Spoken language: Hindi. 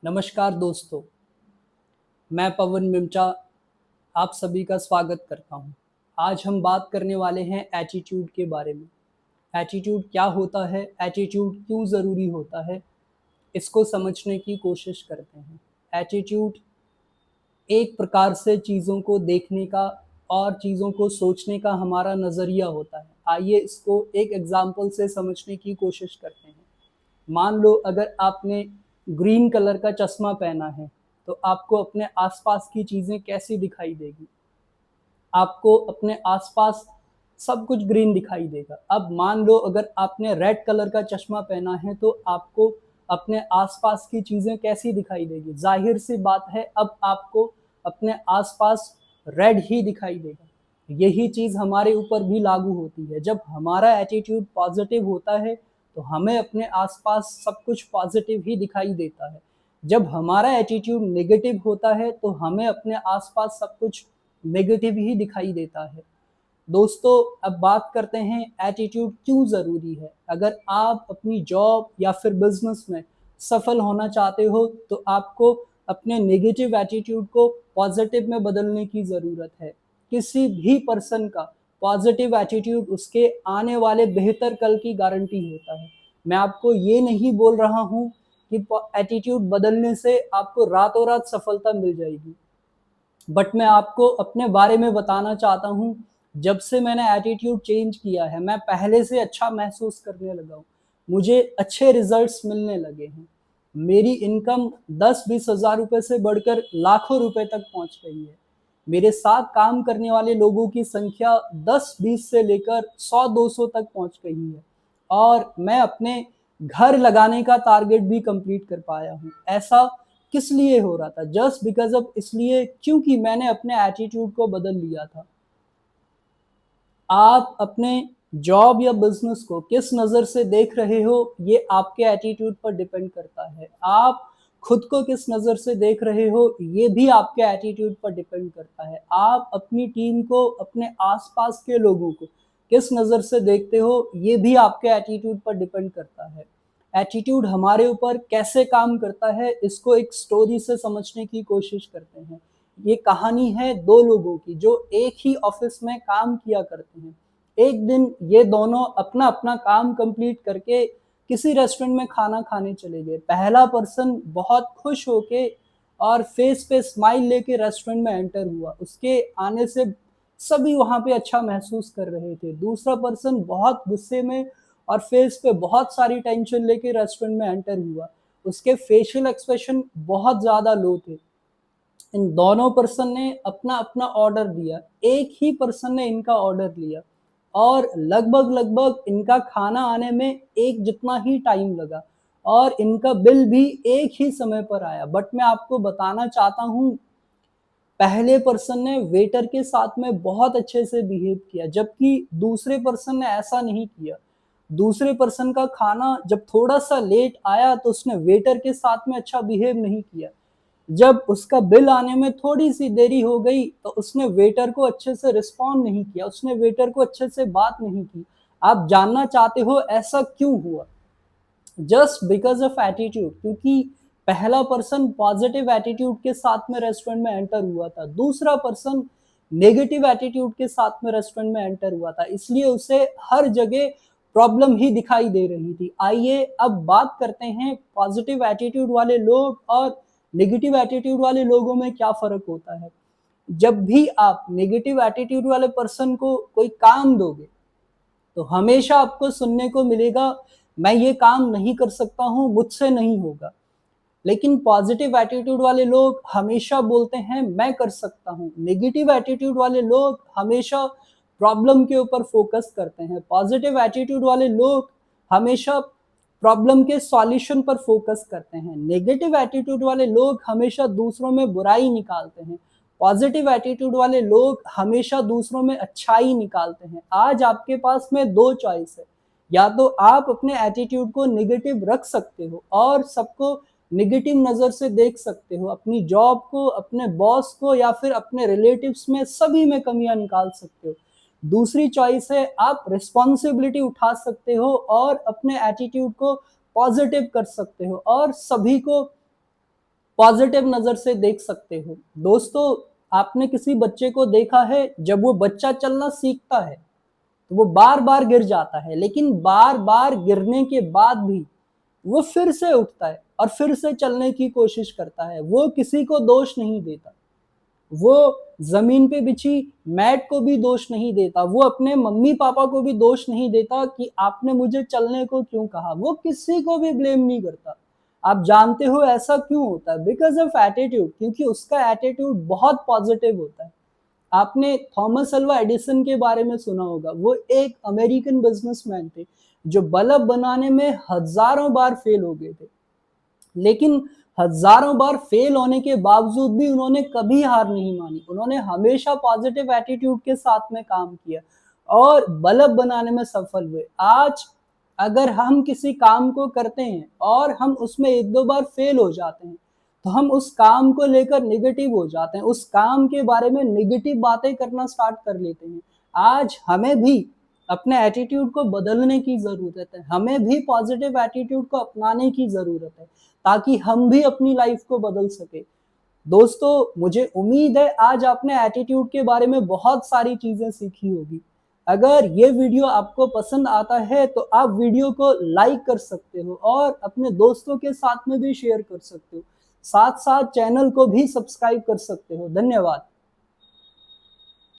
नमस्कार दोस्तों, मैं पवन मिमचा आप सभी का स्वागत करता हूँ। आज हम बात करने वाले हैं एटीट्यूड के बारे में। एटीट्यूड क्या होता है? एटीट्यूड क्यों ज़रूरी होता है? इसको समझने की कोशिश करते हैं। एटीट्यूड एक प्रकार से चीज़ों को देखने का और चीज़ों को सोचने का हमारा नज़रिया होता है। आइए इसको एक एग्ज़ाम्पल से समझने की कोशिश करते हैं। मान लो अगर आपने ग्रीन कलर का चश्मा पहना है, तो आपको अपने आसपास की चीज़ें कैसी दिखाई देगी? आपको अपने आसपास सब कुछ ग्रीन दिखाई देगा। अब मान लो अगर आपने रेड कलर का चश्मा पहना है, तो आपको अपने आसपास की चीज़ें कैसी दिखाई देगी? ज़ाहिर-सी बात है, अब आपको अपने आसपास रेड ही दिखाई देगा। यही चीज़ हमारे ऊपर भी लागू होती है। जब हमारा एटीट्यूड पॉज़िटिव होता है, तो हमें अपने आसपास सब कुछ पॉज़िटिव ही दिखाई देता है। जब हमारा एटीट्यूड नेगेटिव होता है, तो हमें अपने आसपास सब कुछ नेगेटिव ही दिखाई देता है। दोस्तों, अब बात करते हैं एटीट्यूड क्यों ज़रूरी है। अगर आप अपनी जॉब या फिर बिज़नेस में सफल होना चाहते हो, तो आपको अपने नेगेटिव एटीट्यूड को पॉज़िटिव में बदलने की ज़रूरत है। किसी भी पर्सन का पॉज़िटिव एटीट्यूड उसके आने वाले बेहतर कल की गारंटी होता है। मैं आपको ये नहीं बोल रहा हूँ कि एटीट्यूड बदलने से आपको रातों-रात सफलता मिल जाएगी। बट मैं आपको अपने बारे में बताना चाहता हूँ, जब से मैंने एटीट्यूड चेंज किया है, मैं पहले से अच्छा महसूस करने लगा हूँ। मुझे अच्छे रिज़ल्ट्स मिलने लगे हैं। मेरी इनकम 10-20 हज़ार रुपए से बढ़कर लाखों रुपए तक पहुँच गई है। मेरे साथ काम करने वाले लोगों की संख्या 10-20 से लेकर 100-200 तक पहुँच गई है और मैं अपने घर लगाने का टारगेट भी कंप्लीट कर पाया हूँ। ऐसा किस लिए हो रहा था? जस्ट बिकॉज़ ऑफ इसलिए क्योंकि मैंने अपने एटीट्यूड को बदल लिया था। आप अपने जॉब या बिज़नेस को किस नज़र से देख रहे हो, ये आपके एटीट्यूड पर डिपेंड करता है। आप खुद को किस नज़र से देख रहे हो, ये भी आपके एटीट्यूड पर डिपेंड करता है। आप अपनी टीम को, अपने आस-पास के लोगों को किस नज़र से देखते हो, ये भी आपके एटीट्यूड पर डिपेंड करता है। एटीट्यूड हमारे ऊपर कैसे काम करता है, इसको एक स्टोरी से समझने की कोशिश करते हैं। ये कहानी है 2 लोगों की जो एक ही ऑफ़िस में काम किया करते हैं। एक दिन ये दोनों अपना-अपना काम कंप्लीट करके किसी रेस्टोरेंट में खाना खाने चले गए। पहला पर्सन बहुत खुश होके और फ़ेस पे स्माइल लेके रेस्टोरेंट में एंटर हुआ। उसके आने से सभी वहाँ पे अच्छा महसूस कर रहे थे। दूसरा पर्सन बहुत गुस्से में और फ़ेस पे बहुत सारी टेंशन लेके रेस्टोरेंट में एंटर हुआ। उसके फ़ेशियल एक्सप्रेशन बहुत ज़्यादा लो थे। इन दोनों पर्सन ने अपना-अपना ऑर्डर दिया। एक ही पर्सन ने इनका ऑर्डर लिया और लगभग-लगभग इनका खाना आने में एक जितना ही टाइम लगा और इनका बिल भी एक ही समय पर आया। बट मैं आपको बताना चाहता हूँ, पहले पर्सन ने वेटर के साथ में बहुत अच्छे से बिहेव किया, जबकि दूसरे पर्सन ने ऐसा नहीं किया। दूसरे पर्सन का खाना जब थोड़ा-सा लेट आया, तो उसने वेटर के साथ में अच्छा बिहेव नहीं किया। जब उसका बिल आने में थोड़ी-सी देरी हो गई, तो उसने वेटर को अच्छे से रिस्पॉन्ड नहीं किया, उसने वेटर को अच्छे से बात नहीं की। आप जानना चाहते हो ऐसा क्यों हुआ? जस्ट बिकॉज़ ऑफ एटीट्यूड, क्योंकि पहला पर्सन पॉजिटिव एटीट्यूड के साथ में रेस्टोरेंट में एंटर हुआ था, दूसरा पर्सन नेगेटिव एटीट्यूड के साथ में रेस्टोरेंट में एंटर हुआ था, इसलिए उसे हर जगह प्रॉब्लम ही दिखाई दे रही थी। आइए अब बात करते हैं पॉजिटिव एटीट्यूड वाले लोग और नेगेटिव एटीट्यूड वाले लोगों में क्या फ़र्क होता है। जब भी आप नेगेटिव एटीट्यूड वाले पर्सन को कोई काम दोगे, तो हमेशा आपको सुनने को मिलेगा, मैं ये काम नहीं कर सकता हूँ, मुझसे नहीं होगा। लेकिन पॉजिटिव एटीट्यूड वाले लोग हमेशा बोलते हैं मैं कर सकता हूँ। नेगेटिव एटीट्यूड वाले लोग हमेशा प्रॉब्लम के ऊपर फ़ोकस करते हैं। पॉजिटिव एटीट्यूड वाले लोग हमेशा प्रॉब्लम के सॉल्यूशन पर फ़ोकस करते हैं। नेगेटिव एटीट्यूड वाले लोग हमेशा दूसरों में बुराई निकालते हैं। पॉजिटिव एटीट्यूड वाले लोग हमेशा दूसरों में अच्छाई निकालते हैं। आज आपके पास में 2 चॉइस है। या तो आप अपने एटीट्यूड को नेगेटिव रख सकते हो और सबको नेगेटिव नज़र से देख सकते हो, अपनी जॉब को, अपने बॉस को या फिर अपने रिलेटिव्स में सभी में कमियाँ निकाल सकते हो। दूसरी चॉइस है, आप रिस्पॉन्सिबिलिटी उठा सकते हो और अपने एटीट्यूड को पॉजिटिव कर सकते हो और सभी को पॉजिटिव नजर से देख सकते हो। दोस्तों, आपने किसी बच्चे को देखा है, जब वो बच्चा चलना सीखता है तो वो बार बार गिर जाता है, लेकिन बार बार गिरने के बाद भी वो फिर से उठता है और फिर से चलने की कोशिश करता है। वो किसी को दोष नहीं देता, वो जमीन पे बिछी मैट को भी दोष नहीं देता, वो अपने मम्मी पापा को भी दोष नहीं देता कि आपने मुझे चलने को क्यों कहा। वो किसी को भी ब्लेम नहीं करता। आप जानते हो ऐसा क्यों होता है? बिकॉज ऑफ एटीट्यूड, क्योंकि उसका एटीट्यूड बहुत पॉजिटिव होता है। आपने थॉमस अल्वा एडिसन के बारे में सुना होगा। वो एक अमेरिकन बिजनेसमैन थे जो बल्ब बनाने में हजारों बार फेल हो गए थे, लेकिन हजारों बार फेल होने के बावजूद भी उन्होंने कभी हार नहीं मानी। उन्होंने हमेशा पॉजिटिव एटीट्यूड के साथ में काम किया और बल्ब बनाने में सफल हुए। आज अगर हम किसी काम को करते हैं और हम उसमें एक दो बार फेल हो जाते हैं तो हम उस काम को लेकर निगेटिव हो जाते हैं, उस काम के बारे में निगेटिव बातें करना स्टार्ट कर लेते हैं। आज हमें भी अपने एटीट्यूड को बदलने की जरूरत है, हमें भी पॉजिटिव एटीट्यूड को अपनाने की जरूरत है ताकि हम भी अपनी लाइफ को बदल सके। दोस्तों, मुझे उम्मीद है आज आपने एटीट्यूड के बारे में बहुत सारी चीजें सीखी होगी। अगर ये वीडियो आपको पसंद आता है तो आप वीडियो को लाइक कर सकते हो और अपने दोस्तों के साथ में भी शेयर कर सकते हो। साथ साथ चैनल को भी सब्सक्राइब कर सकते हो। धन्यवाद।